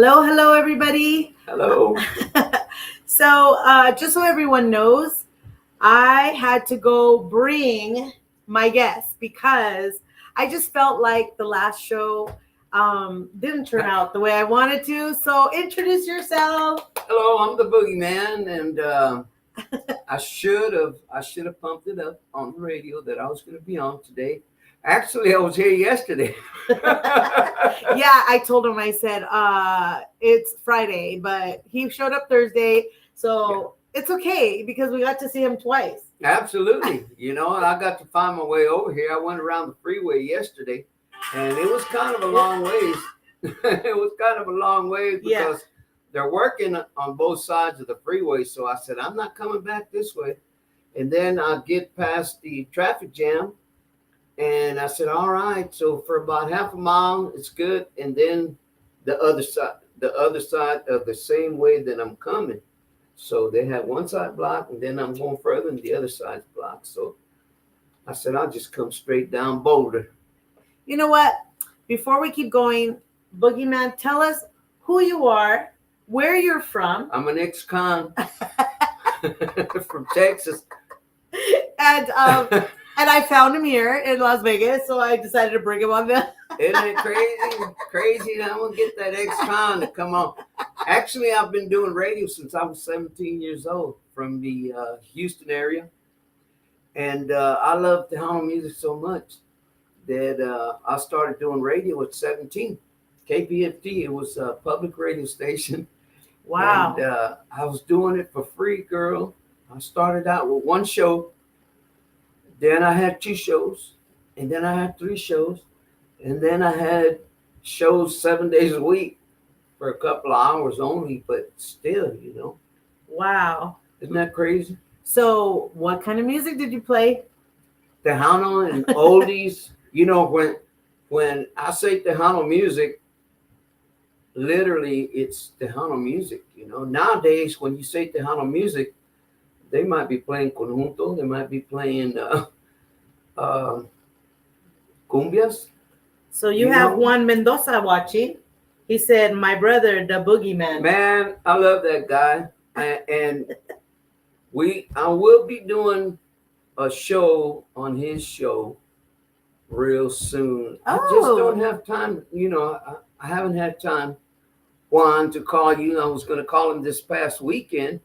Hello, everybody. Hello. Just so everyone knows, I had to go bring my guest because I just felt like the last show didn't turn out the way I wanted to. So, introduce yourself. Hello, I'm the Boogieman, and I should have pumped it up on the radio that I was going to be on today. Actually, I was here yesterday. Yeah, I told him, I said, it's Friday, but he showed up Thursday. So, it's okay because we got to see him twice. Absolutely. I got to find my way over here. I went around the freeway yesterday, and it was kind of a long ways. It was kind of a long ways because they're working on both sides of the freeway. So I said, I'm not coming back this way. And then I get past the traffic jam. And I said, all right. So for about half a mile, it's good. And then the other side of the same way that I'm coming. So they had one side blocked, and then I'm going further, and the other side's blocked. So I said, I'll just come straight down Boulder. You know what? Before we keep going, Boogieman, tell us who you are, where you're from. I'm an ex-con from Texas. And I found him here in Las Vegas, so I decided to bring him on the. Isn't it crazy? Crazy. I'm going to get that ex-con to come on. Actually, I've been doing radio since I was 17 years old from the Houston area. And I love Tejano music so much that I started doing radio at 17. KPFT, it was a public radio station. Wow. And I was doing it for free, girl. I started out with one show. Then I had 2 shows. And then I had 3 shows. And then I had shows 7 days a week for a couple of hours only, but still, Wow. Isn't that crazy? So what kind of music did you play? Tejano and oldies. When I say Tejano music, literally it's Tejano music. Nowadays, when you say Tejano music, they might be playing conjunto. They might be playing cumbias. So you have Juan Mendoza watching. He said, my brother, the Boogieman. Man, I love that guy. And I will be doing a show on his show real soon. I just don't have time. I haven't had time, Juan, to call you. I was going to call him this past weekend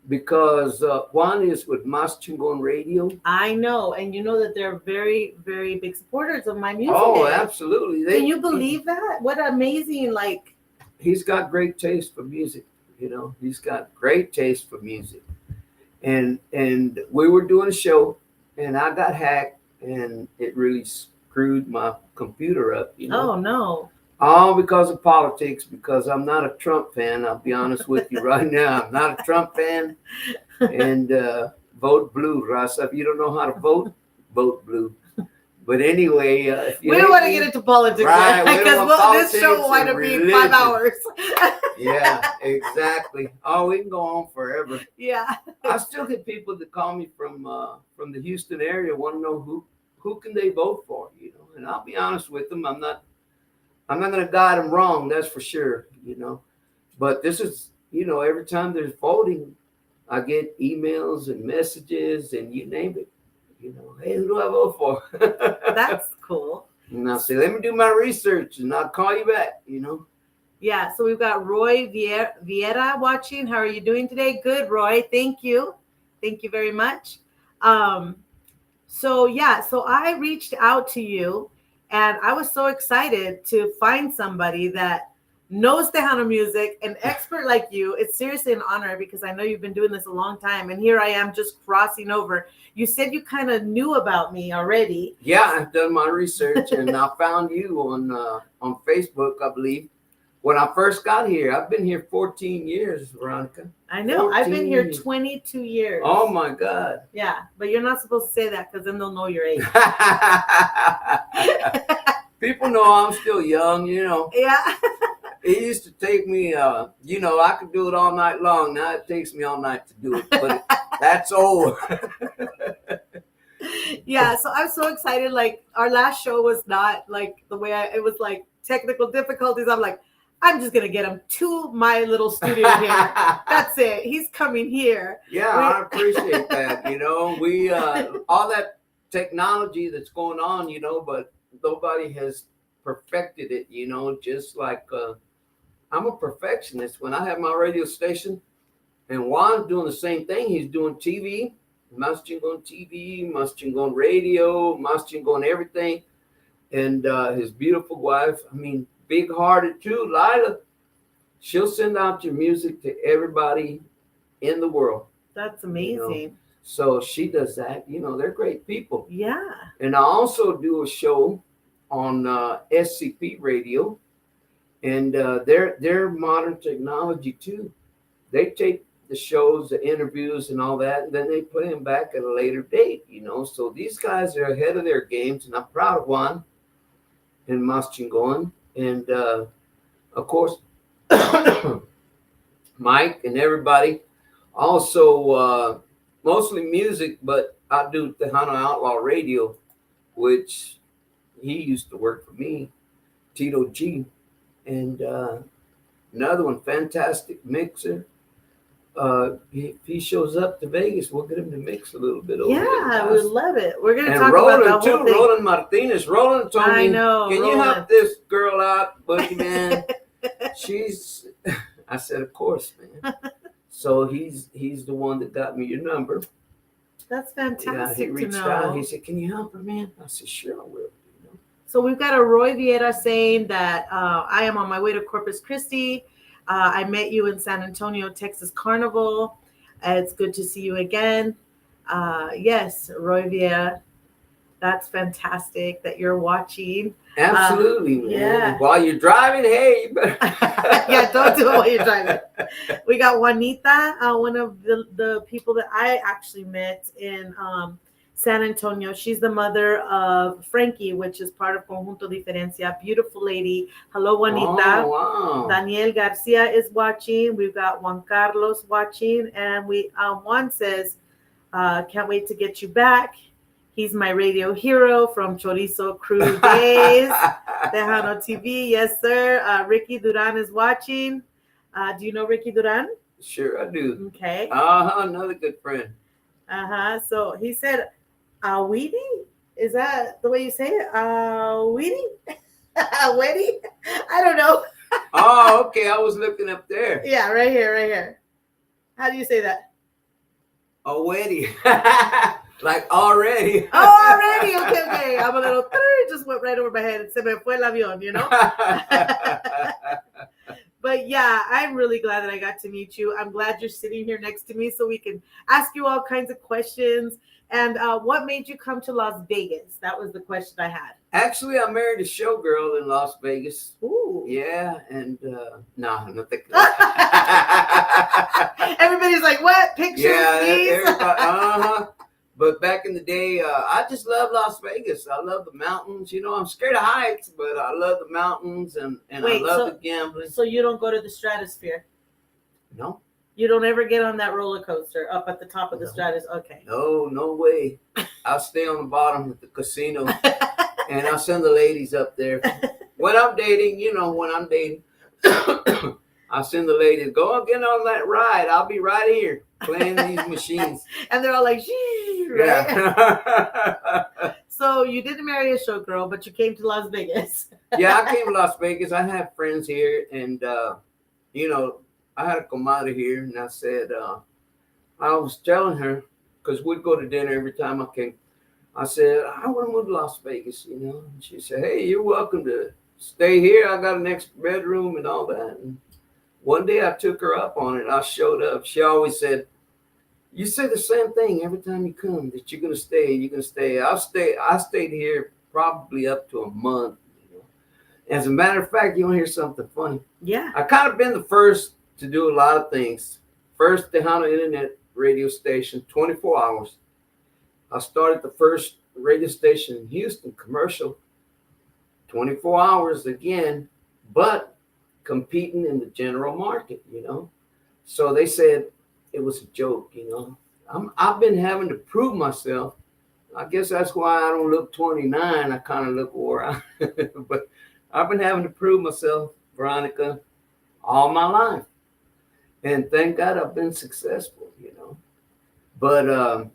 because Juan is with Mas Chingon Radio. I know. And you know that they're very, very big supporters of my music. Oh, absolutely. Can you believe that? What amazing, He's got great taste for music. He's got great taste for music. And we were doing a show, and I got hacked, and it really screwed my computer up. Oh, no. All because of politics, because I'm not a Trump fan. I'll be honest with you right now. I'm not a Trump fan. And vote blue, Rasa. If you don't know how to vote blue. But anyway, we don't want to get into politics, right? Because this show will wind up being 5 hours. Yeah, exactly. Oh, we can go on forever. Yeah. I still get people that call me from the Houston area, want to know who can they vote for, And I'll be honest with them. I'm not going to guide them wrong, that's for sure, But this is, every time there's voting, I get emails and messages and you name it. Hey, who do I vote for? That's cool. And I'll say, let me do my research and I'll call you back, Yeah, so we've got Roy Vieira watching. How are you doing today? Good, Roy. Thank you. Thank you very much. So I reached out to you, and I was so excited to find somebody that knows Tejano music, an expert like you. It's seriously an honor because I know you've been doing this a long time, and here I am just crossing over. You said you kind of knew about me already. Yeah, I've done my research, and I found you on Facebook, I believe. When I first got here, I've been here 14 years, Veronica. I know. I've been here 22 years. Oh, my God. Yeah, but you're not supposed to say that because then they'll know your age. People know I'm still young, Yeah. It used to take me, I could do it all night long. Now it takes me all night to do it, but that's old. Yeah, so I'm so excited. Our last show was not the way it was technical difficulties. I'm like, I'm just gonna get him to my little studio here. That's it. He's coming here. Yeah, I appreciate that. We all that technology that's going on, but nobody has perfected it. Just like I'm a perfectionist. When I have my radio station, and Juan's doing the same thing. He's doing TV, mastering on TV, mastering on radio, mastering on everything. And his beautiful wife, I mean, big-hearted too, Lila. She'll send out your music to everybody in the world. That's amazing. So she does that. They're great people. Yeah. And I also do a show on SCP radio, and they're modern technology too. They take the shows, the interviews, and all that, and then they play them back at a later date. So these guys are ahead of their games, and I'm proud of Juan and Mas Chingon, and of course Mike and everybody. Also, mostly music, but I do Tejano Outlaw Radio, which he used to work for me, Tito G, and another one, fantastic mixer. If he shows up to Vegas, we'll get him to mix a little bit over there. Yeah, we love it. We're gonna talk Roland about the whole too. thing. Roland Martinez. Roland told me, can Roland, you help this girl out, Boogieman? I said, of course, man. So he's the one that got me your number. That's fantastic. Yeah, he reached out. He said, "Can you help her, man?" I said, "Sure, I will." So we've got a Roy Vieira saying that I am on my way to Corpus Christi. I met you in San Antonio, Texas Carnival. It's good to see you again. Yes, Roy Vieira. That's fantastic that you're watching. Absolutely, man. Yeah. While you're driving, hey, you better. Yeah, don't do it while you're driving. We got Juanita, one of the people that I actually met in San Antonio. She's the mother of Frankie, which is part of Conjunto Diferencia. Beautiful lady. Hello, Juanita. Oh, wow. Daniel Garcia is watching. We've got Juan Carlos watching. And Juan says, can't wait to get you back. He's my radio hero from Chorizo Crew Days. Tejano TV. Yes, sir. Ricky Duran is watching. Do you know Ricky Duran? Sure, I do. Okay. Another good friend. So he said, Awidi? Is that the way you say it? Awidi? Awidi? I don't know. Oh, okay. I was looking up there. Yeah, right here. How do you say that? Already. Like already. Oh, already. Okay. I'm a little, just went right over my head. Se me fue el avión, But yeah, I'm really glad that I got to meet you. I'm glad you're sitting here next to me so we can ask you all kinds of questions. And what made you come to Las Vegas? That was the question I had. Actually, I married a showgirl in Las Vegas. Ooh. Yeah, and nothing. Everybody's like, what? Pictures, please? But back in the day, I just love Las Vegas. I love the mountains. I'm scared of heights, but I love the mountains and Wait, I love the gambling. So you don't go to the stratosphere? No. You don't ever get on that roller coaster up at the top of the stratosphere? Okay. No way. I'll stay on the bottom at the casino, and I'll send the ladies up there. When I'm dating, I'll send the ladies, go and get on that ride. I'll be right here playing these machines. And they're all like, right? Yeah. So you didn't marry a showgirl, but you came to Las Vegas. Yeah, I came to Las Vegas. I have friends here, and I had a comadre here, and I said, I was telling her, because we'd go to dinner every time I came. I said, I want to move to Las Vegas, And she said, hey, you're welcome to stay here. I got an extra bedroom and all that. And one day I took her up on it. I showed up. She always said, you say the same thing every time you come, that you're going to stay. You're going to stay. I stayed here probably up to a month. As a matter of fact, you want to hear something funny? Yeah. I kind of been the first to do a lot of things. First Tejano internet radio station, 24 hours. I started the first radio station in Houston, commercial, 24 hours again, but competing in the general market, So they said it was a joke, I've been having to prove myself. I guess that's why I don't look 29. I kind of look wore out. But I've been having to prove myself, Veronica. all my life. And thank God I've been successful, But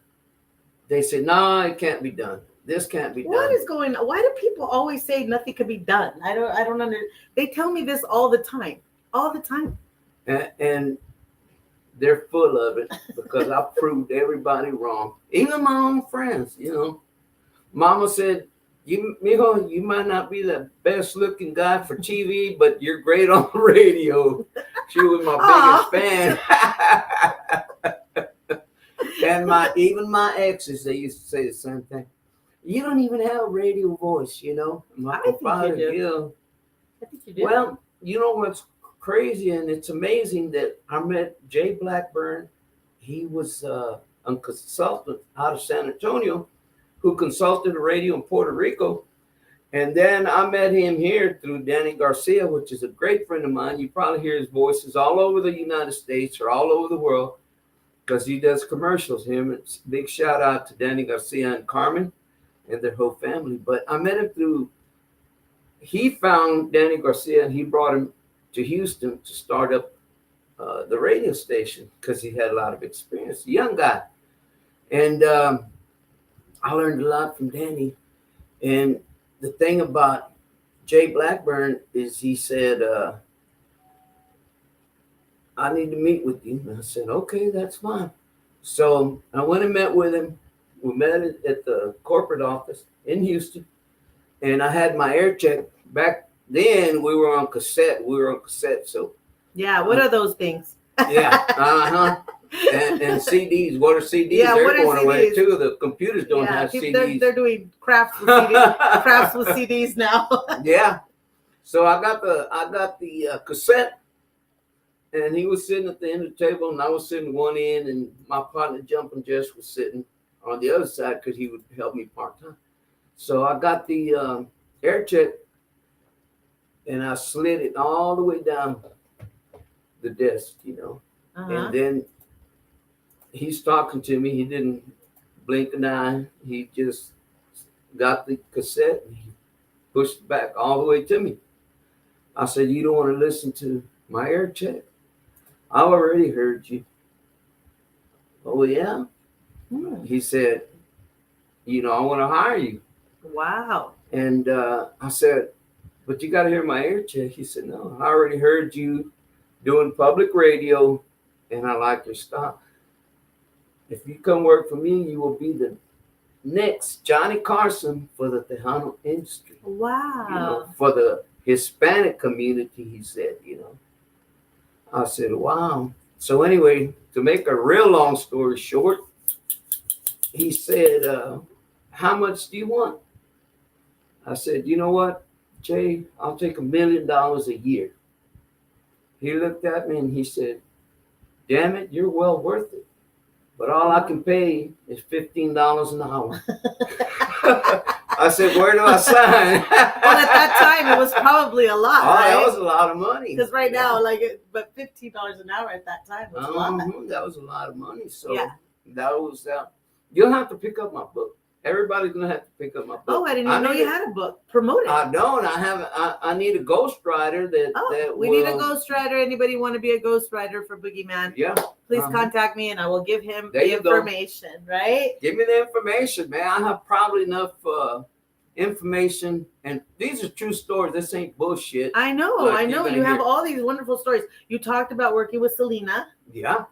they said, no, it can't be done. This can't be done. What is going on? Why do people always say nothing can be done? I don't understand. They tell me this all the time. All the time. And they're full of it because I proved everybody wrong. Even my own friends, Mama said, mijo, you might not be the best looking guy for TV, but you're great on the radio. She was my biggest fan. And even my exes, they used to say the same thing. You don't even have a radio voice, My father, Gil. I think you do. Well, you know what's crazy, and it's amazing that I met Jay Blackburn. He was a consultant out of San Antonio who consulted the radio in Puerto Rico. And then I met him here through Danny Garcia, which is a great friend of mine. You probably hear his voices all over the United States or all over the world because he does commercials. Big shout out to Danny Garcia and Carmen and their whole family. But I met him he found Danny Garcia and he brought him to Houston to start up the radio station because he had a lot of experience, a young guy. And I learned a lot from Danny. And the thing about Jay Blackburn is he said, I need to meet with you. And I said, okay, that's fine. So I went and met with him. We met at the corporate office in Houston. And I had my air check. Back then, we were on cassette. So yeah, what are those things? Yeah, and CDs. What are CDs? Yeah, they're what are going CDs? away too. The computers don't have CDs. They're doing crafts with CDs, crafts with CDs now. Yeah. So I got the cassette, and he was sitting at the end of the table, and I was sitting one end, and my partner Jumping Jess was sitting on the other side because he would help me part time. So I got the air check, and I slid it all the way down the desk, And then he's talking to me. He didn't blink an eye. He just got the cassette and he pushed it back all the way to me. I said, you don't want to listen to my air check? I already heard you. Oh, yeah? He said, I want to hire you. Wow. And I said, but you got to hear my air check. He said, no, I already heard you doing public radio, and I like your style. If you come work for me, you will be the next Johnny Carson for the Tejano industry. Wow. For the Hispanic community, he said, I said, wow. So anyway, to make a real long story short, he said, how much do you want? I said, you know what, Jay, I'll take $1 million a year. He looked at me and he said, damn it, you're well worth it. But all I can pay is $15 an hour. I said, where do I sign? Well, at that time, it was probably a lot, right? That was a lot of money. Because right now, but $15 an hour at that time was a lot. That was a lot of money. So yeah. That was that. You'll have to pick up my book. Everybody's gonna have to pick up my book. Oh, I didn't even know you had a book. Promote it. I don't. I haven't. I need a ghostwriter that. We need a ghostwriter. Anybody want to be a ghostwriter for Boogieman? Yeah. Please contact me, and I will give him there the information. Go. Right? Give me the information, man. I have probably enough information, and these are true stories. This ain't bullshit. I know. You have all these wonderful stories. You talked about working with Selena. Yeah.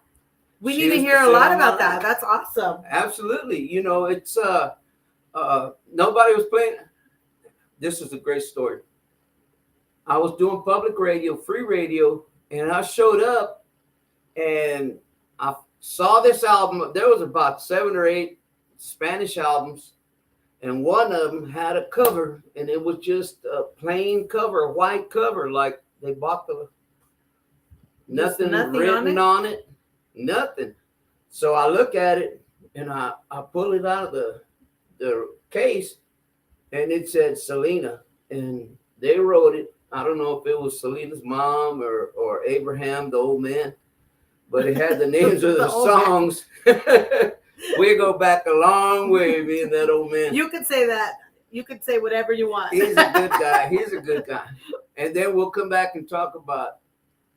We need to hear a lot about that. That's awesome. Absolutely. It's nobody was playing. This is a great story. I was doing public radio, free radio, and I showed up and I saw this album. There was about 7 or 8 Spanish albums, and one of them had a cover, and it was just a plain cover, a white cover, like they bought nothing written on it. Nothing. So I look at it and I pull it out of the case, and it said Selena, and they wrote it. I don't know if it was Selena's mom or Abraham, the old man, but it had the names of the songs. We go back a long way, me and that old man. You could say that. You could say whatever you want. He's a good guy. And then we'll come back and talk about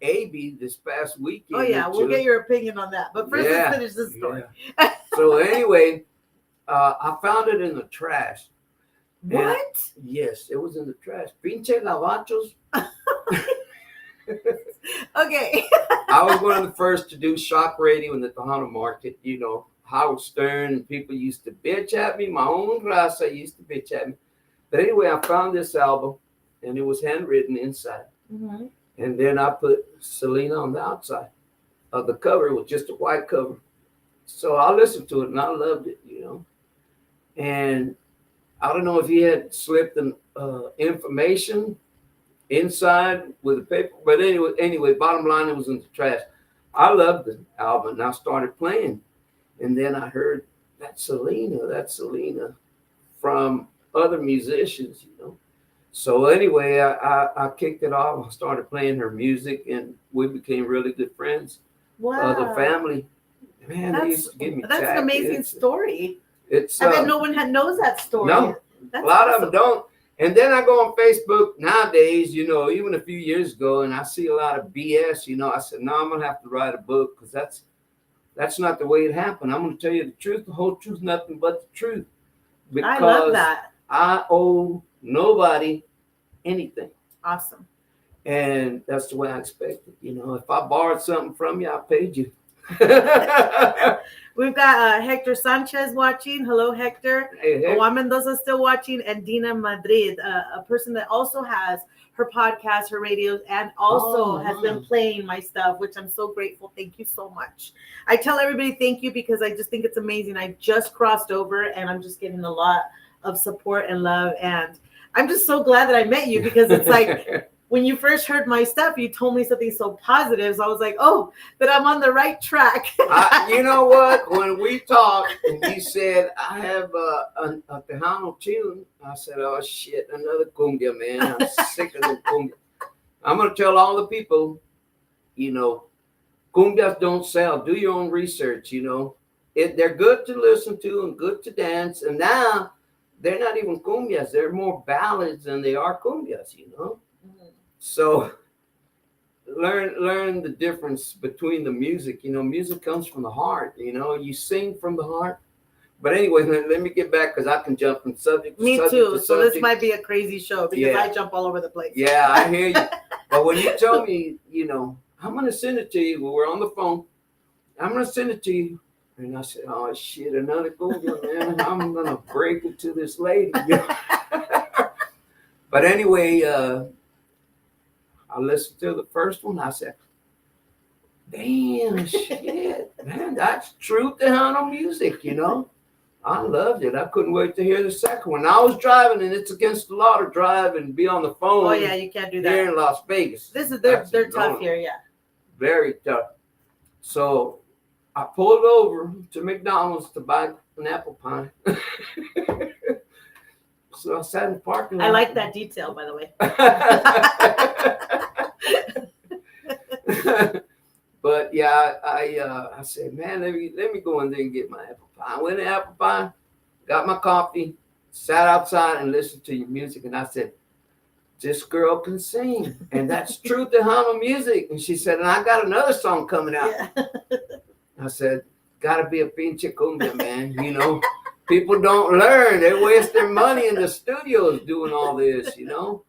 AB this past weekend. Oh yeah, we'll get your opinion on that. But first, let's finish this story. Yeah. So anyway, I found it in the trash. What? Yes, it was in the trash. Pinche gabachos. Okay. I was one of the first to do shock radio in the Tejano market. You know, Howard Stern and people used to bitch at me. My own raza used to bitch at me. But anyway, I found this album, and it was handwritten inside. Mm-hmm. And then I put Selena on the outside of the cover. It was just a white cover. So I listened to it, and I loved it, you know. And I don't know if he had slipped the information inside with the paper. But anyway, bottom line, it was in the trash. I loved the album, and I started playing. And then I heard that's Selena from other musicians, you know. So anyway, I kicked it off. I started playing her music, and we became really good friends. Wow. The family, man, they used to give me that's jackets. An amazing story. It's I bet no one knows that story. No, that's a lot of them don't. And then I go on Facebook nowadays, you know, even a few years ago, and I see a lot of BS. You know, I said, no, I'm gonna have to write a book because that's not the way it happened. I'm gonna tell you the truth, the whole truth, nothing but the truth. Because I love that. I owe nobody anything. Awesome. And that's the way I expect it. You know, if I borrowed something from you, I paid you. We've got Hector Sanchez watching. Hello, Hector. Hey. Juan Mendoza still watching, and Dina Madrid, a person that also has her podcast, her radios, and also has been playing my stuff, which I'm so grateful. Thank you so much. I tell everybody thank you because I just think it's amazing. I just crossed over, and I'm just getting a lot of support and love, and I'm just so glad that I met you because it's like when you first heard my stuff, you told me something so positive. So I was like, oh, that I'm on the right track. You know what? When we talked and you said, I have a Tejano tune, I said, oh, shit, another cumbia, man. I'm sick of the cumbia. I'm going to tell all the people, you know, cumbias don't sell. Do your own research, you know. They're good to listen to and good to dance. And now they're not even cumbias. They're more ballads than they are cumbias, you know. So learn the difference between the music. You know, music comes from the heart. You know, you sing from the heart. But anyway, let me get back because I can jump from subject to subject. Me too. So this might be a crazy show because I jump all over the place. Yeah, I hear you. But when you told me, you know, I'm going to send it to you. When we're on the phone, I'm going to send it to you. And I said, oh, shit, another cumbia, man. I'm going to break it to this lady. But anyway, I listened to the first one. I said, damn, shit, man, that's true Tejano music, you know. I loved it. I couldn't wait to hear the second one. I was driving, and it's against the law to drive and be on the phone. Oh, yeah, you can't do that. Here in Las Vegas. They're tough here, yeah. Very tough. So I pulled over to McDonald's to buy an apple pie. So I sat in the parking lot. I like that detail, by the way. But yeah, I said, man, let me go in there and get my apple pie. I went to apple pie, got my coffee, sat outside and listened to your music. And I said, this girl can sing. And that's true Tejano music. And she said, and I got another song coming out. Yeah. I said, gotta be a pinche cumbia, man. You know, people don't learn. They waste their money in the studios doing all this, you know.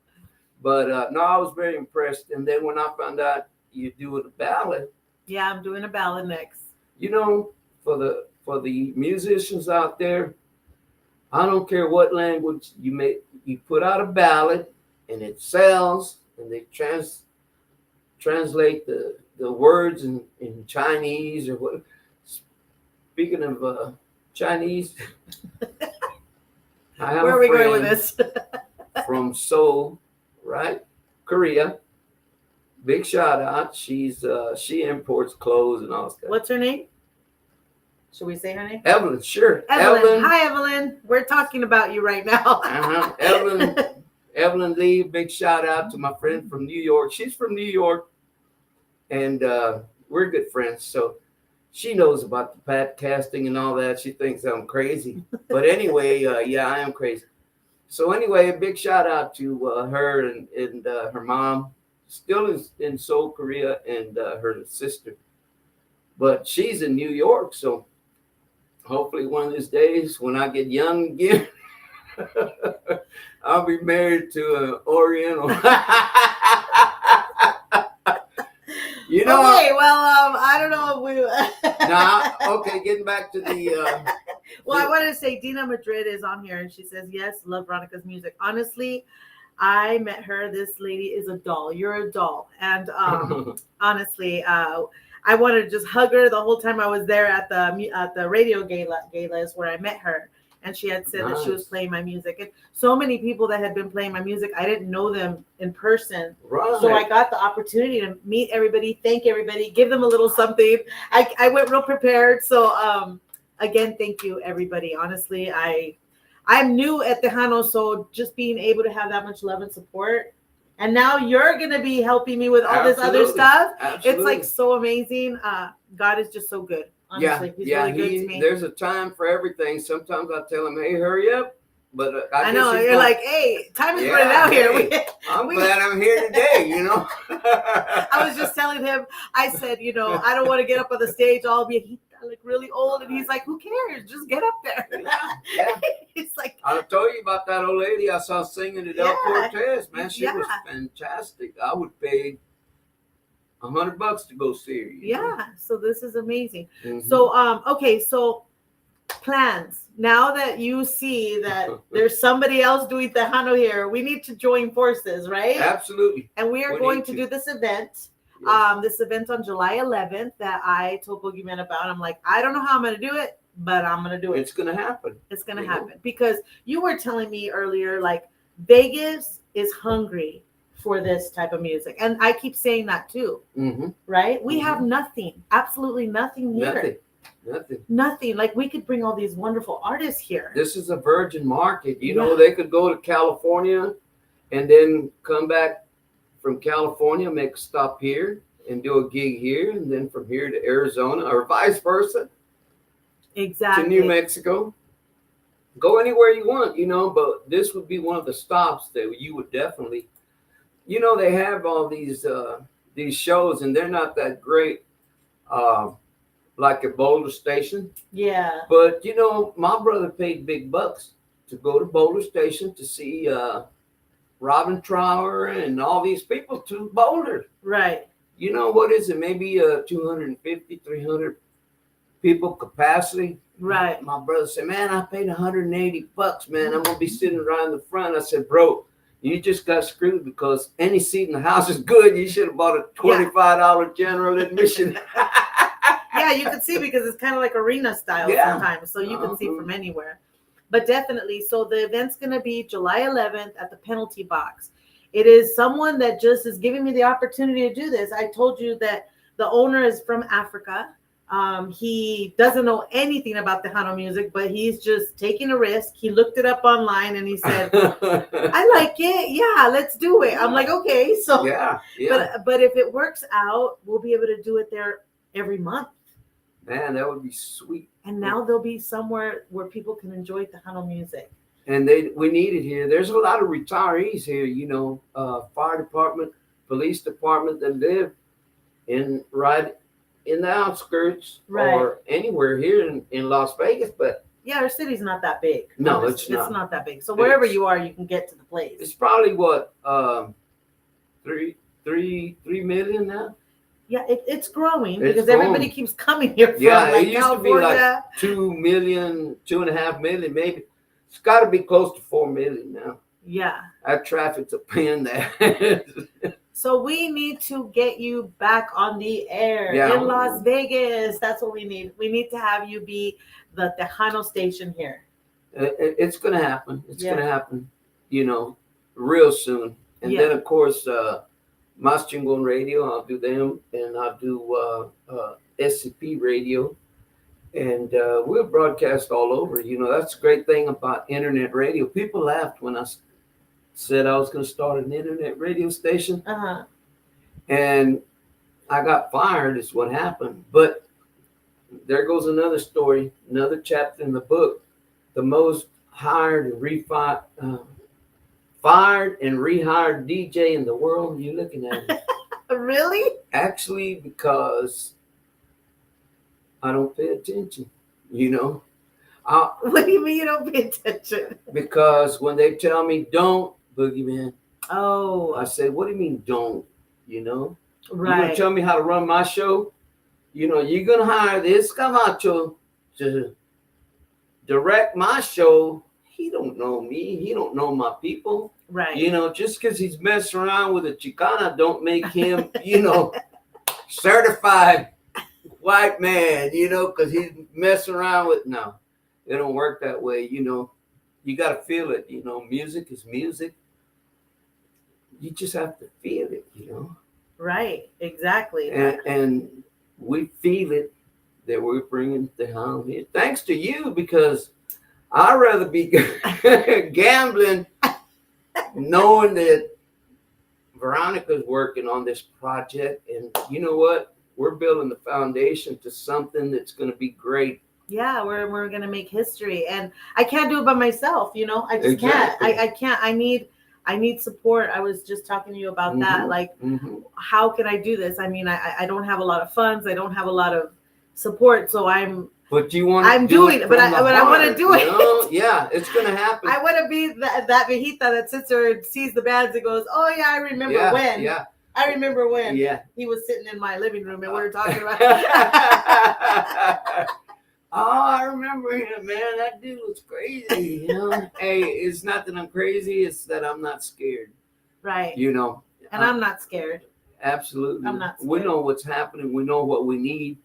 But no, I was very impressed. And then when I found out you do a ballad. Yeah, I'm doing a ballad next. You know, for the musicians out there, I don't care what language you make, you put out a ballad and it sells, and they translate the words in Chinese or what. Speaking of Chinese, I have Where are we going with this? From Seoul, right? Korea. Big shout out. She imports clothes and all that stuff. What's her name? Should we say her name? Evelyn, sure. Evelyn. Hi, Evelyn. We're talking about you right now. Evelyn Lee, big shout out to my friend from New York. She's from New York, and we're good friends. So she knows about the podcasting and all that. She thinks I'm crazy. But anyway, yeah, I am crazy. So anyway, a big shout out to her and her mom. still in Seoul, Korea, and her sister. But she's in New York, so hopefully one of these days when I get young again, I'll be married to an Oriental. You know. Okay, well, I don't know if we. Nah, okay, getting back to the. Well, I wanted to say Dina Madrid is on here, and she says yes, love Veronica's music. Honestly, I met her. This lady is a doll. You're a doll, and honestly, I wanted to just hug her the whole time I was there at the radio galas where I met her. And she had said that she was playing my music. And so many people that had been playing my music, I didn't know them in person. Right. So I got the opportunity to meet everybody, thank everybody, give them a little something. I went real prepared. So again, thank you, everybody. Honestly, I'm new at Tejano, so just being able to have that much love and support. And now you're going to be helping me with all this other stuff. Absolutely. It's like so amazing. God is just so good. Honestly, he's really good to me. There's a time for everything. Sometimes I tell him, "Hey, hurry up!" But I know you're like, "Hey, time is running out here." Hey, I'm glad I'm here today. You know. I was just telling him. I said, I don't want to get up on the stage. I'll be like really old, and he's like, "Who cares? Just get up there." Yeah. It's like I told you about that old lady I saw singing at El Cortez. Man, she was fantastic. I would pay $100 to go see her. You know? So this is amazing. Mm-hmm. So okay, so plans. Now that you see that there's somebody else doing Tejano here, we need to join forces, right? Absolutely. And we are going to do this event. Yes. This event on July 11th that I told Boogieman about. I'm like, I don't know how I'm going to do it, but I'm going to do it. It's going to happen. It's going to happen because you were telling me earlier, like Vegas is hungry for this type of music. And I keep saying that too, right? We have nothing, absolutely nothing here. Nothing. Like we could bring all these wonderful artists here. This is a virgin market. You know, they could go to California and then come back from California, make a stop here and do a gig here. And then from here to Arizona or vice versa. Exactly. To New Mexico. Go anywhere you want, but this would be one of the stops that you would definitely, they have all these shows and they're not that great, like at Boulder Station. Yeah. But, my brother paid big bucks to go to Boulder Station to see Robin Trower and all these people to Boulder. Right. What is it? Maybe 250, 300 people capacity. Right. My brother said, man, I paid $180, man. I'm going to be sitting right in the front. I said, bro, you just got screwed because any seat in the house is good. You should have bought a $25 general admission. Yeah, you can see because it's kind of like arena style sometimes. So you can see from anywhere. But definitely. So the event's going to be July 11th at the Penalty Box. It is someone that just is giving me the opportunity to do this. I told you that the owner is from Africa. He doesn't know anything about Tejano music, but he's just taking a risk. He looked it up online and he said, I like it. Yeah, let's do it. I'm like, okay. So, but if it works out, we'll be able to do it there every month. Man, that would be sweet. And now there'll be somewhere where people can enjoy Tejano music. And we need it here. There's a lot of retirees here, fire department, police department that live right in the outskirts or anywhere here in Las Vegas. But our city's not that big. No, it's not. It's not that big. So wherever you are, you can get to the place. It's probably what, 3 million now? Yeah, it's growing because everybody keeps coming here from it used California. To be like 2 million, 2.5 million, maybe. It's got to be close to 4 million now. Yeah. That traffic's a pain there. So we need to get you back on the air in Las Vegas. That's what we need. We need to have you be the Tejano station here. It's going to happen. It's going to happen, real soon. And then, of course, Mas Chingon Radio, I'll do them. And I'll do SCP Radio. And we'll broadcast all over. That's the great thing about internet radio. People laughed when I said I was going to start an internet radio station. And I got fired is what happened. But there goes another story, another chapter in the book. The most hired and fired and rehired DJ in the world. You're looking at me. Really? Actually, because I don't pay attention, you know. What do you mean you don't pay attention? Because when they tell me don't, Boogieman, Oh, I say, what do you mean don't? You know, you're gonna right. tell me how to run my show. You know, you're gonna hire this Camacho to direct my show. He don't know me. He don't know my people. Right. You know, just because he's messing around with a Chicana don't make him, certified white man, because he's messing around with, no, it don't work that way. You got to feel it. Music is music. You just have to feel it. Right, exactly. And we feel it that we're bringing the home here. Thanks to you, because I'd rather be gambling knowing that Veronica's working on this project. And you know what? We're building the foundation to something that's going to be great. Yeah, we're going to make history. And I can't do it by myself, I just Exactly. can't. I can't. I need support. I was just talking to you about that. Like, how can I do this? I mean, I don't have a lot of funds. I don't have a lot of support. So But you want I'm doing it, but I want to do it. Yeah, it's going to happen. I want to be that viejita that sits there and sees the bands and goes, oh, yeah, I remember when. Yeah. I remember when he was sitting in my living room and we were talking about Oh, I remember him, man. That dude was crazy. Hey, it's not that I'm crazy. It's that I'm not scared. Right. And I'm not scared. Absolutely. I'm not scared. We know what's happening. We know what we need.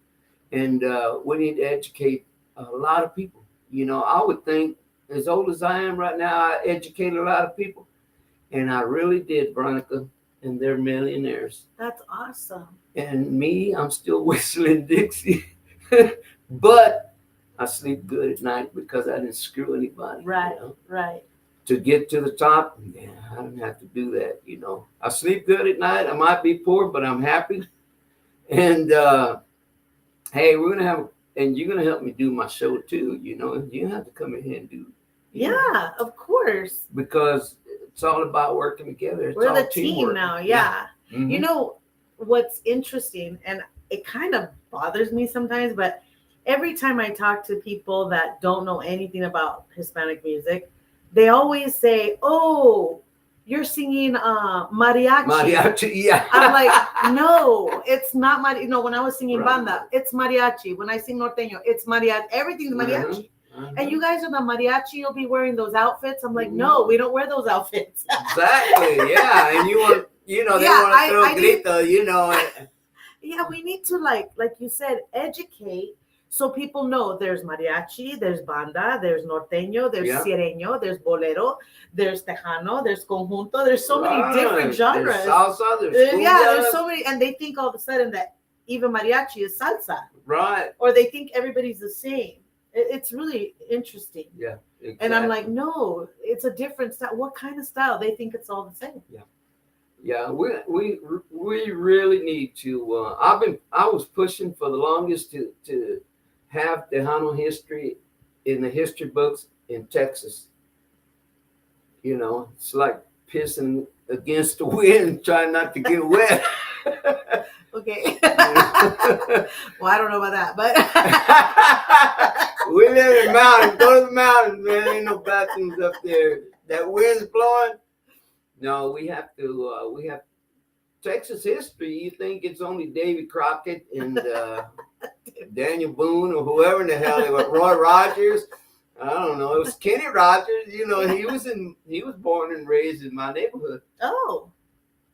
And we need to educate a lot of people. I would think, as old as I am right now, I educated a lot of people. And I really did, Veronica. And they're millionaires. That's awesome. And me, I'm still whistling Dixie. But I sleep good at night because I didn't screw anybody. Right, right. To get to the top, I don't have to do that, I sleep good at night. I might be poor, but I'm happy. And hey, we're going to have, and you're going to help me do my show too, You have to come in here and do. Yeah, of course. Because it's all about working together. We're the team now, yeah. Mm-hmm. You know what's interesting, and it kind of bothers me sometimes, but every time I talk to people that don't know anything about Hispanic music, they always say, oh, you're singing mariachi. Mariachi, yeah. I'm like, no, it's not mariachi. When I was singing banda, it's mariachi. When I sing norteño, it's mariachi. Everything's mariachi. And you guys are the mariachi, you'll be wearing those outfits. I'm like, no, we don't wear those outfits. Exactly, yeah. And you want, they want to throw grito, Yeah, we need to, like you said, educate. So people know there's mariachi, there's banda, there's norteño, there's sierreño, there's bolero, there's tejano, there's conjunto. There's so many different genres. There's salsa, there's cumbia. There's so many. And they think all of a sudden that even mariachi is salsa. Right. Or they think everybody's the same. It's really interesting. Yeah, exactly. And I'm like, no, it's a different style. What kind of style? They think it's all the same. Yeah. Yeah, we really need to. I was pushing for the longest to have Tejano history in the history books in Texas. It's like pissing against the wind, trying not to get wet. Okay. Well, I don't know about that, but we live in mountains. Go to the mountains, man. Ain't no bathrooms up there. That wind's blowing. No, we have Texas history. You think it's only Davy Crockett and Daniel Boone or whoever in the hell they were, Roy Rogers. I don't know. It was Kenny Rogers. He was born and raised in my neighborhood. Oh,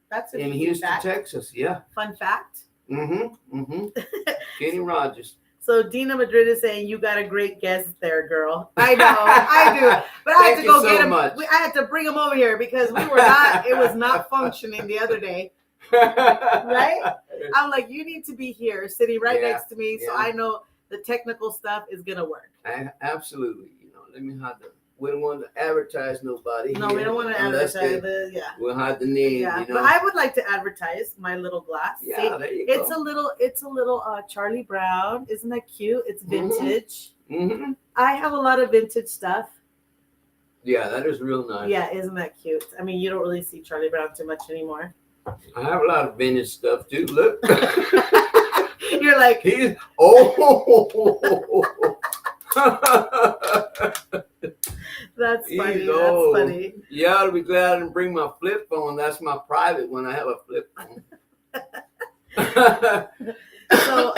that's in Houston, Texas. Yeah. Fun fact. Kenny Rogers. So Dina Madrid is saying you got a great guest there, girl. I know, I do. But I had to go get him. I had to bring him over here because we were not. It was not functioning the other day. Right? I'm like, you need to be here, sitting right next to me, so I know the technical stuff is gonna work. Absolutely. Let me hide the. We don't want to advertise nobody. No, we don't want to advertise. We'll hide the name. Yeah, but I would like to advertise my little glass. Yeah, see, there you go. It's a little Charlie Brown. Isn't that cute? It's vintage. I have a lot of vintage stuff. Yeah, that is real nice. Yeah, isn't that cute? I mean, you don't really see Charlie Brown too much anymore. I have a lot of vintage stuff too. Look. You're like, he's that's funny. He's That's old. funny. You ought to be glad I didn't bring my flip phone. That's my private one. I have a flip phone. So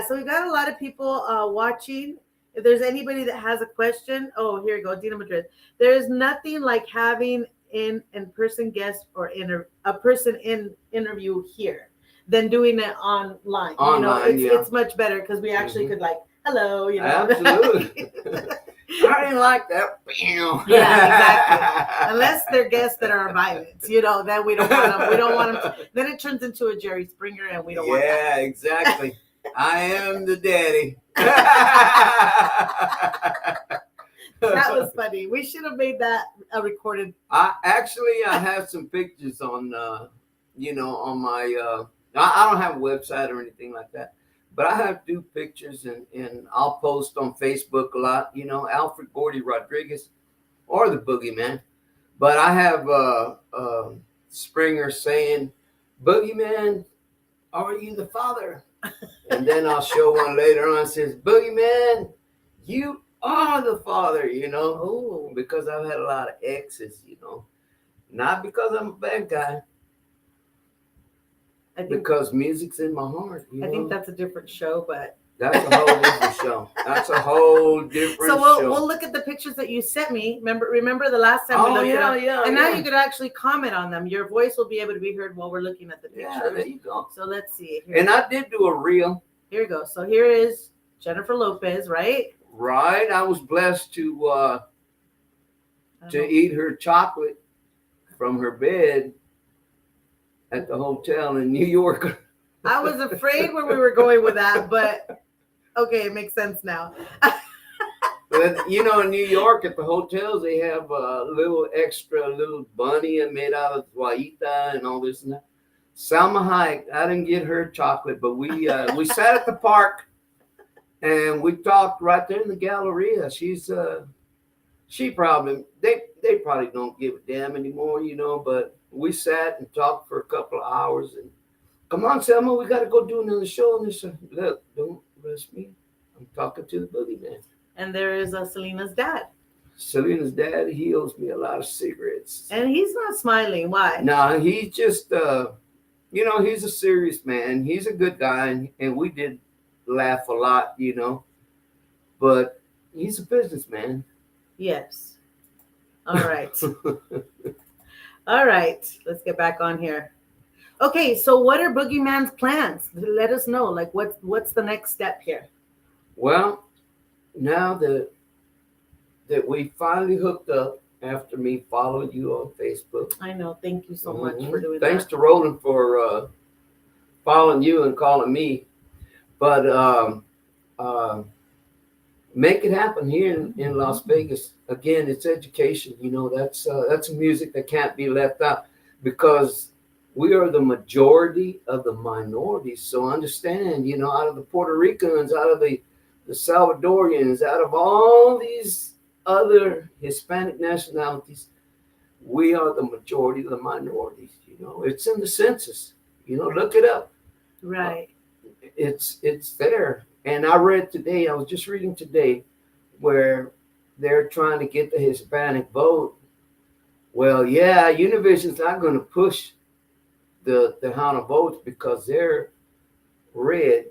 so we got a lot of people watching. If there's anybody that has a question, oh, here we go, Dina Madrid. There is nothing like having in-person guest or a person in interview here than doing it online. It's much better because we actually could hello, Absolutely. I didn't like that. Yeah, exactly. Unless they're guests that are violent, then we don't want them. We don't want them. Then it turns into a Jerry Springer, and we don't want that. Yeah, exactly. I am the daddy. That was funny. We should have made that a recorded. I have some pictures on, on my. I don't have a website or anything like that. But I have to do pictures and I'll post on Facebook a lot, Alfred Gordy Rodriguez or the Boogieman. But I have Springer saying, Boogieman, are you the father? And then I'll show one later on that says, Boogieman, you are the father, because I've had a lot of exes, not because I'm a bad guy. Because music's in my heart. I think that's a different show, but that's a whole different show. That's a whole different show. So we'll look at the pictures that you sent me. Remember the last time we looked at them? And now you could actually comment on them. Your voice will be able to be heard while we're looking at the pictures. Yeah, there you go. So let's see. I did do a reel. Here we go. So here is Jennifer Lopez, right? Right. I was blessed to eat her chocolate from her bed at the hotel in New York. I was afraid where we were going with that, but okay, it makes sense now. But in New York at the hotels, they have a little bunny made out of guayita and all this and that. Salma Hayek, I didn't get her chocolate, but we sat at the park and we talked right there in the Galleria. They probably don't give a damn anymore, but we sat and talked for a couple of hours and come on, Selma, we got to go do another show. And they said, look, don't rush me. I'm talking to the Boogieman. And there is Selena's dad. Selena's dad, he owes me a lot of cigarettes. And he's not smiling. Why? No, he's just, he's a serious man. He's a good guy. And we did laugh a lot, but he's a businessman. Yes. All right. All right. Let's get back on here. Okay, so what are Boogieman's plans? Let us know. What's the next step here? Well, now that we finally hooked up after me following you on Facebook. I know. Thank you so much for doing that. Thanks to Roland for following you and calling me. But make it happen here in Las Vegas. Again, it's education. That's music that can't be left out because we are the majority of the minorities. So understand, out of the Puerto Ricans, out of the Salvadorians, out of all these other Hispanic nationalities, we are the majority of the minorities. It's in the census. Look it up. Right. It's there. And I was just reading today where they're trying to get the Hispanic vote. Well, yeah, Univision's not going to push the Hana votes because they're red,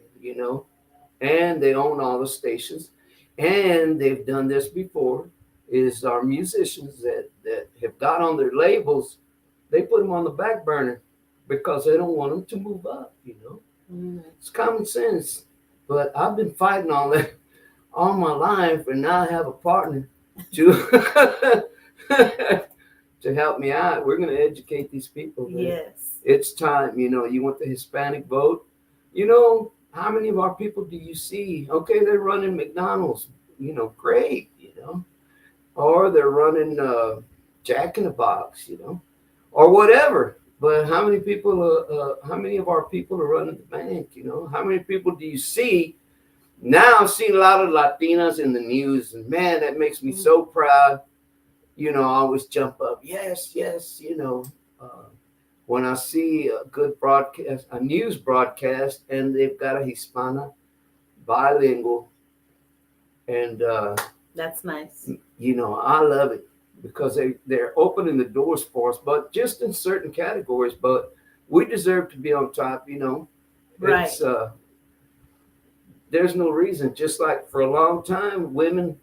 and they own all the stations. And they've done this before, is our musicians that have got on their labels, they put them on the back burner because they don't want them to move up, It's common sense. But I've been fighting all that all my life, and now I have a partner to to help me out. We're going to educate these people. Man. Yes. It's time. You want the Hispanic vote. How many of our people do you see? Okay, they're running McDonald's. Great. Or they're running Jack in the Box. Or whatever. But how many people? How many of our people are running the bank? How many people do you see? Now I'm seeing a lot of Latinas in the news, and man, that makes me so proud. I always jump up. Yes, yes, when I see a good broadcast, a news broadcast, and they've got a Hispana bilingual, and That's nice. I love it because they're opening the doors for us, but just in certain categories. But we deserve to be on top. Right. It's there's no reason. Just like for a long time, women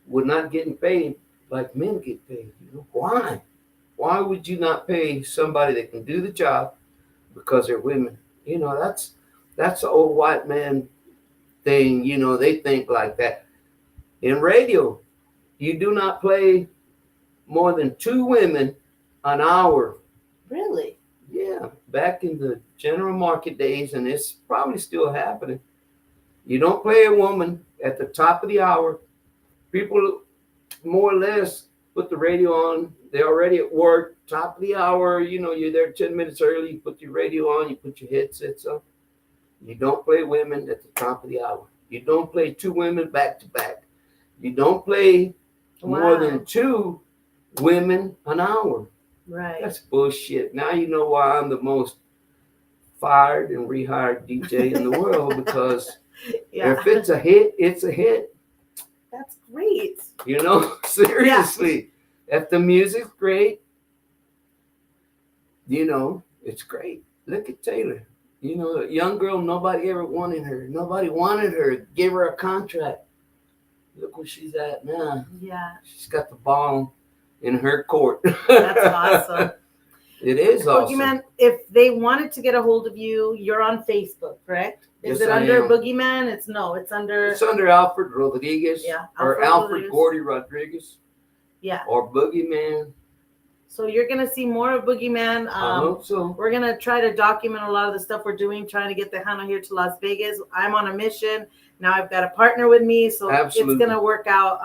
were not getting paid like men get paid. Why? Why would you not pay somebody that can do the job because they're women? That's an old white man thing. They think like that. In radio, you do not play more than 2 women an hour. Really? Yeah, back in the general market days, and it's probably still happening. You don't play a woman at the top of the hour. People more or less put the radio on. They're already at work, top of the hour. You're there 10 minutes early. You put your radio on. You put your headsets on. You don't play women at the top of the hour. You don't play 2 women back to back. You don't play more than 2 women an hour. Right. That's bullshit. Now you know why I'm the most fired and rehired DJ in the world, because if it's a hit, it's a hit. That's great. Seriously. Yeah. If the music's great, it's great. Look at Taylor. A young girl, nobody ever wanted her. Nobody wanted her. Give her a contract. Look where she's at now. Yeah. She's got the ball in her court. That's awesome. It is awesome. Boogieman, if they wanted to get a hold of you, you're on Facebook, correct? Is it under Boogieman? It's under Alfred Rodriguez. Yeah. Or Alfred Gordy Rodriguez. Yeah. Or Boogieman. So you're going to see more of Boogieman. I hope so. We're going to try to document a lot of the stuff we're doing, trying to get Tejano here to Las Vegas. I'm on a mission. Now I've got a partner with me, so Absolutely. It's going to work out.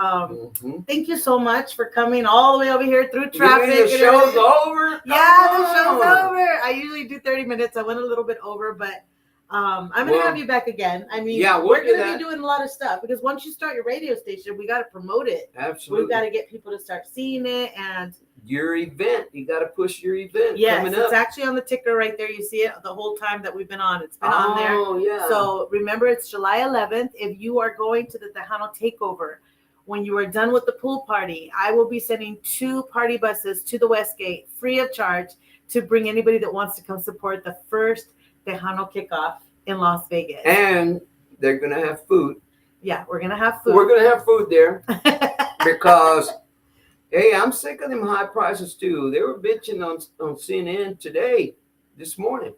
Thank you so much for coming all the way over here through traffic. The show's over? Yeah, the show's over. I usually do 30 minutes. I went a little bit over, but I'm going to have you back again. I mean, we're going to be doing a lot of stuff, because once you start your radio station, we got to promote it. Absolutely. We've got to get people to start seeing it. And your event, you got to push your event. Yes, coming it's up. actually on the ticker right there. You see it the whole time that we've been on. It's been on there. Oh, yeah. So remember, it's July 11th. If you are going to the Tejano Takeover, when you are done with the pool party, I will be sending 2 party buses to the Westgate free of charge to bring anybody that wants to come support the first Tejano kickoff in Las Vegas. And they're going to have food. Yeah, we're going to have food. We're going to have food there because, hey, I'm sick of them high prices too. They were bitching on CNN this morning.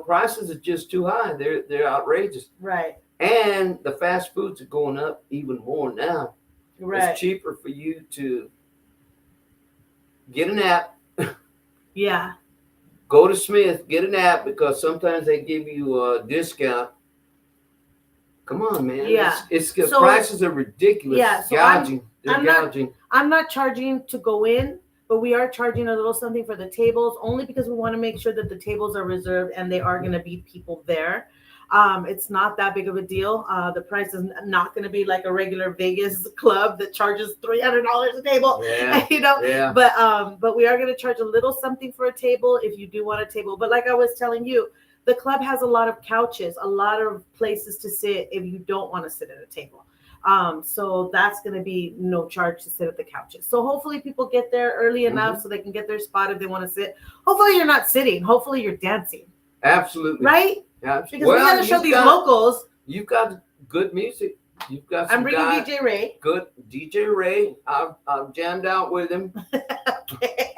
Prices are just too high. They're outrageous. Right. And the fast foods are going up even more now. Right. It's cheaper for you to get an app. Yeah. Go to Smith, get an app, because sometimes they give you a discount. Come on, man. Yeah. So, prices are ridiculous. Yeah. So gouging. They're gouging. I'm not charging to go in, but we are charging a little something for the tables, only because we want to make sure that the tables are reserved and they are going to be people there. It's not that big of a deal. The price is not going to be like a regular Vegas club that charges $300 a table. Yeah, Yeah. But we are going to charge a little something for a table if you do want a table. But like I was telling you, the club has a lot of couches, a lot of places to sit if you don't want to sit at a table. So that's going to be no charge to sit at the couches. So hopefully people get there early enough so they can get their spot if they want to sit. Hopefully you're not sitting. Hopefully you're dancing. Absolutely. Right? Absolutely. Because we got to show these locals. You've got good music. You've got some I'm bringing DJ Ray. Good DJ Ray. I've jammed out with him. Okay.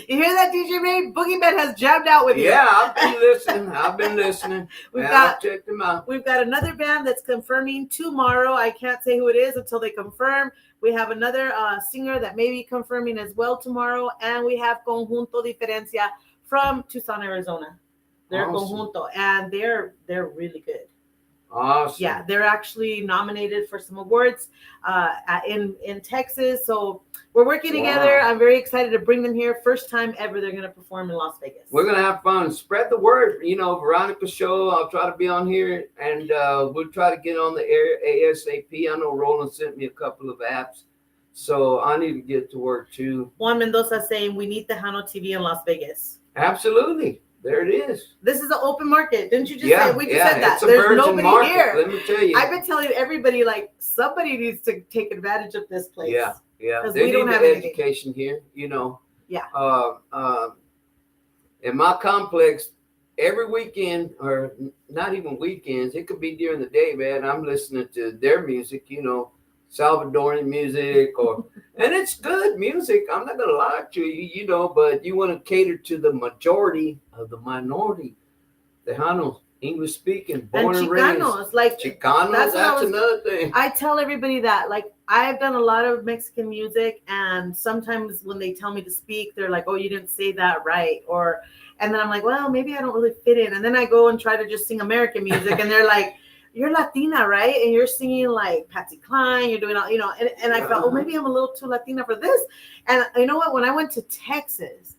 You hear that, DJ Ray? Boogieman has jammed out with you. Yeah, I've been listening. I've checked them out. We've got another band that's confirming tomorrow. I can't say who it is until they confirm. We have another singer that may be confirming as well tomorrow. And we have Conjunto Diferencia from Tucson, Arizona. They're Conjunto, and they're really good. Awesome. Yeah, they're actually nominated for some awards in Texas. So we're working together. I'm very excited to bring them here. First time ever they're going to perform in Las Vegas. We're going to have fun. Spread the word. Veronica's show, I'll try to be on here, and we'll try to get on the air ASAP. I know Roland sent me a couple of apps So I need to get to work too. Juan Mendoza saying we need Tejano TV in Las Vegas. Absolutely. There it is. This is an open market. Didn't you just say? We just said that. It's a There's virgin nobody market, here. let me tell you. I've been telling everybody, like, somebody needs to take advantage of this place. Yeah. They We don't need have education here, you know. Yeah. In my complex, every weekend, or not even weekends, it could be during the day, man, I'm listening to their music, you know, Salvadorian music, and it's good music. I'm not gonna lie to you, you know, but you want to cater to the majority of the minority, Tejanos, English speaking, born and raised. Like Chicanos, that's another thing. I tell everybody that, like, I've done a lot of Mexican music, and sometimes when they tell me to speak, they're like, "Oh, you didn't say that right," and then I'm like, "Well, maybe I don't really fit in." And then I go and try to just sing American music, and they're like, "You're Latina, right? And you're singing like Patsy Cline. You're doing all, you know." And I felt, oh, maybe I'm a little too Latina for this. And you know what? When I went to Texas,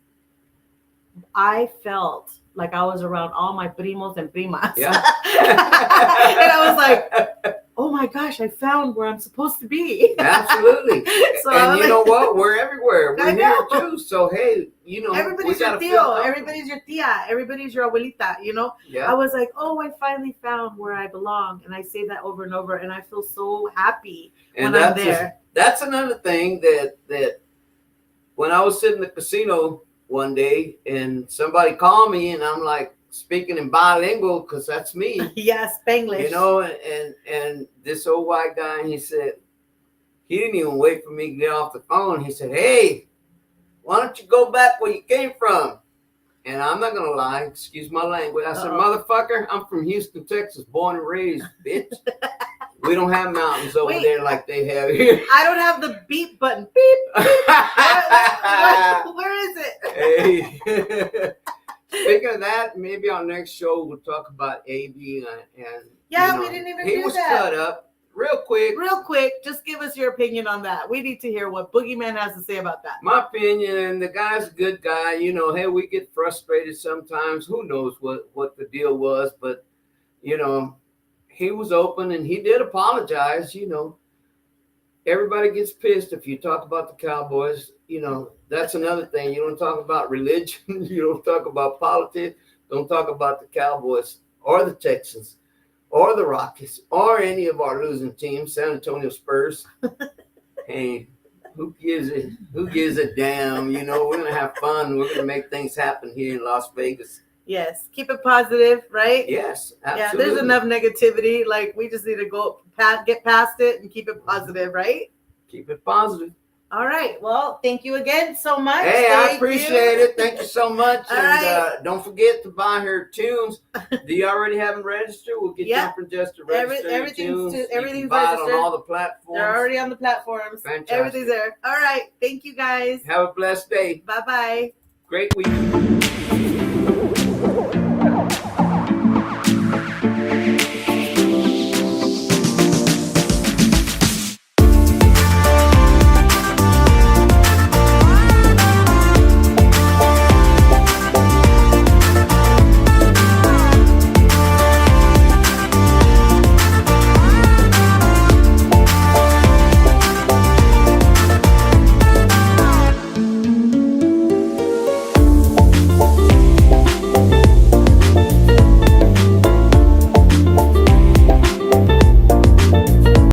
I felt like I was around all my primos and primas. Yeah. And I was like, oh my gosh, I found where I'm supposed to be. Absolutely. So and you know what? We're everywhere. We're here too. So hey, you know, everybody's your tío, everybody's your tía, everybody's your abuelita, you know? Yeah. I was like, oh, I finally found where I belong. And I say that over and over, and I feel so happy when I'm there. That's another thing that when I was sitting in the casino one day and somebody called me, and I'm like speaking in bilingual because that's me. Yes, Spanglish. You know, and this old white guy, he said, he didn't even wait for me to get off the phone. He said, "Hey, why don't you go back where you came from?" And I'm not gonna lie, excuse my language. I said, "Motherfucker, I'm from Houston, Texas, born and raised, bitch. We don't have mountains over there like they have here." I don't have the beep button. Beep, beep. Where is it? Hey. Speaking of that, maybe our next show we'll talk about AB and yeah, we didn't even do that. He was cut up. Real quick, just give us your opinion on that. We need to hear what Boogieman has to say about that. My opinion, and the guy's a good guy. You know, hey, we get frustrated sometimes. Who knows what the deal was, but you know, he was open and he did apologize. You know, everybody gets pissed if you talk about the Cowboys. You know, that's another thing. You don't talk about religion. You don't talk about politics. Don't talk about the Cowboys or the Texans or the Rockets or any of our losing teams, San Antonio Spurs. Hey, who gives a damn? You know, we're going to have fun. We're going to make things happen here in Las Vegas. Yes. Keep it positive, right? Yes, absolutely. Yeah, there's enough negativity. Like, we just need to get past it and keep it positive, right? Keep it positive. All right. Well, thank you again so much. Hey, I appreciate it. Thank you so much. All and right. Don't forget to buy her tunes. Do you already have them registered? We'll get Jumping Just to register everything's registered. buy it on all the platforms. They're already on the platforms. Fantastic. Everything's there. All right. Thank you, guys. Have a blessed day. Bye-bye. Great week.